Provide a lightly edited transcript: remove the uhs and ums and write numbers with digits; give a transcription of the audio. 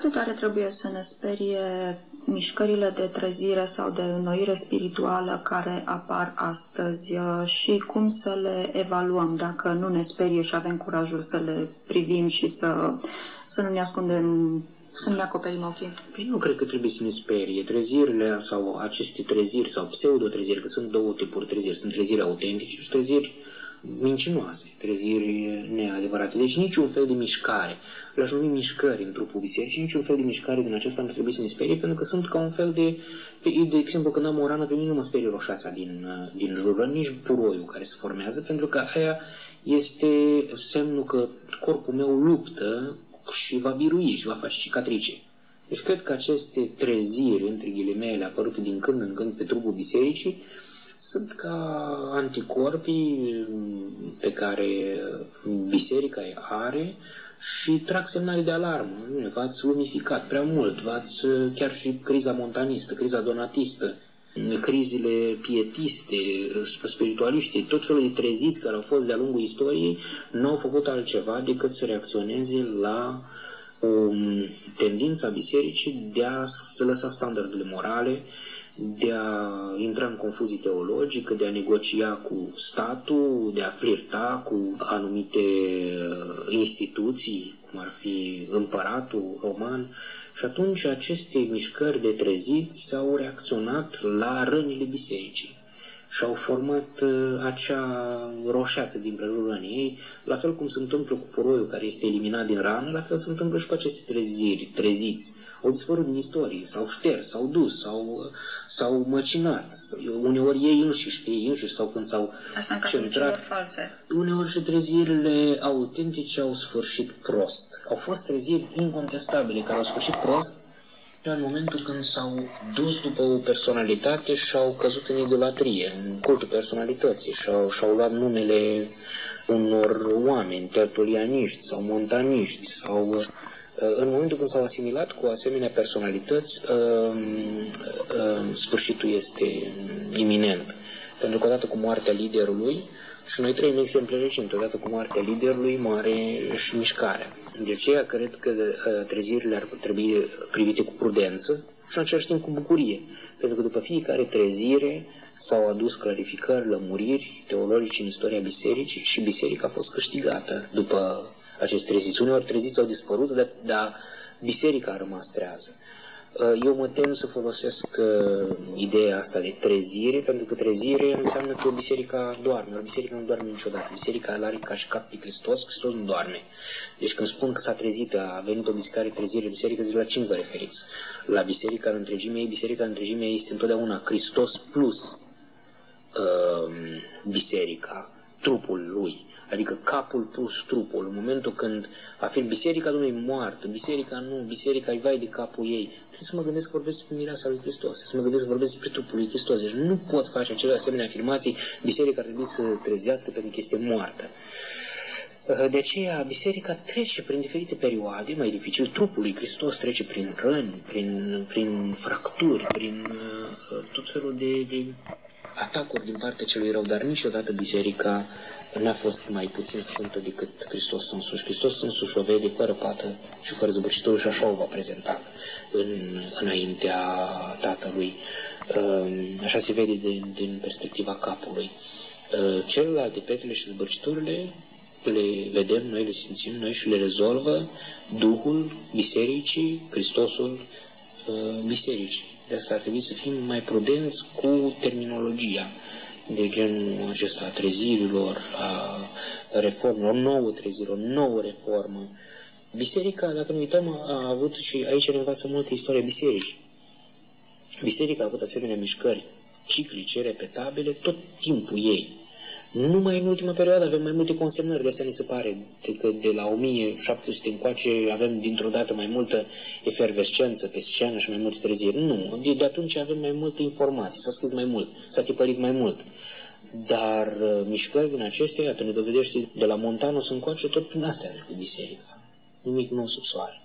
Cât de tare trebuie să ne sperie mișcările de trezire sau de înnoire spirituală care apar astăzi și cum să le evaluăm dacă nu ne sperie și avem curajul să le privim și să nu ne ascundem, să nu ne acoperim ochii? Păi nu cred că trebuie să ne sperie. Trezirile sau aceste treziri sau pseudo-treziri, că sunt două tipuri de treziri. Sunt treziri autentice și treziri mincinoase, treziri neadevărate. Deci niciun fel de mișcare, le-aș numi mișcări în trupul bisericii, niciun fel de mișcare din aceasta nu trebuie să ne sperie, pentru că sunt ca un fel de exemplu, când am o rană, pe mine nu mă sperie roșața din jură, nici puroiul care se formează, pentru că aia este semnul că corpul meu luptă și va birui și va face cicatrice. Deci cred că aceste treziri, între ghilimele, apărute din când în când pe trupul bisericii, sunt ca anticorpii pe care biserica îi are și trag semnale de alarmă. V-ați lumificat prea mult, chiar și criza montanistă, criza donatistă, crizile pietiste, spiritualiste, tot felul de treziți care au fost de-a lungul istoriei, nu au făcut altceva decât să reacționeze la o tendință a bisericii de a se lăsa standardele morale, de a intra în confuzii teologică, de a negocia cu statul, de a flirta cu anumite instituții, cum ar fi împăratul roman. Și atunci aceste mișcări de treziți au reacționat la rănile bisericii și au format acea roșeață din prejurul rănii ei, la fel cum se întâmplă cu puroiul care este eliminat din rană, la fel se întâmplă și cu aceste treziți. Au dispărut din istorie, s-au șters, s-au dus, s-au măcinat. Uneori ei înșiși sau când s-au centrat. False. Uneori și trezirile autentice au sfârșit prost. Au fost treziri incontestabile care au sfârșit prost în momentul când s-au dus după o personalitate și au căzut în idolatrie, în cultul personalității și-au luat numele unor oameni, tertulianiști sau montaniști sau... În momentul când s-au asimilat cu asemenea personalități, sfârșitul este iminent. Pentru că odată cu moartea liderului, și noi trăim exemple recente, odată cu moartea liderului moare și mișcarea. De aceea cred că trezirile ar trebui privite cu prudență și în același timp cu bucurie. Pentru că după fiecare trezire s-au adus clarificări, lămuriri teologice în istoria bisericii și biserica a fost câștigată după aceste treziți. Uneori treziți au dispărut, dar biserica a rămas trează. Eu mă tem să folosesc ideea asta de trezire, pentru că trezire înseamnă că biserica doarme. Biserica nu doarme niciodată. Biserica îl are ca și cap pe Hristos, Hristos nu doarme. Deci când spun că s-a trezit, a venit o biserică trezire, biserică, zic la cine vă referiți? La biserica în întregimea ei, biserica în întregimea ei este întotdeauna Hristos plus biserica, trupul lui. Adică capul plus trupul. În momentul când afirm biserica Domnului e moartă, biserica e vai de capul ei, trebuie să mă gândesc că vorbesc despre mireasa lui Hristos, să mă gândesc că vorbesc despre trupul lui Hristos. Deci nu pot face acele asemenea afirmații, biserica ar trebui să trezească pentru că este moartă. De aceea, biserica trece prin diferite perioade, mai dificil, trupul lui Hristos trece prin răni, prin fracturi, prin tot felul de atacuri din partea celui rău, dar niciodată biserica n-a fost mai puțin sfântă decât Hristos însuși. Hristos însuși o vede fără pată și fără zbârșitor și așa o va prezenta înaintea Tatălui. Așa se vede din perspectiva capului. Celelalte petele și zbârșitorile le vedem, noi le simțim, noi și le rezolvă Duhul Bisericii, Hristosul Bisericii. De asta ar trebui să fim mai prudenți cu terminologia de genul acesta a trezirilor, a reformelor, o nouă trezire, o nouă reformă. Biserica, dacă ne uităm, a avut și aici ne învață multă istoria bisericii. Biserica a avut asemenea mișcări ciclice, repetabile, tot timpul ei. Numai în ultima perioadă avem mai multe consemnări, de asta mi se pare că de la 1700 încoace avem dintr-o dată mai multă efervescență pe scenă și mai multe treziri. Nu, de atunci avem mai multe informații, s-a scris mai mult, s-a tipărit mai mult. Dar mișcări din acestea, iată, ne dovedește de la Montanus încoace tot prin astea cu biserica. Nimic nou sub soare.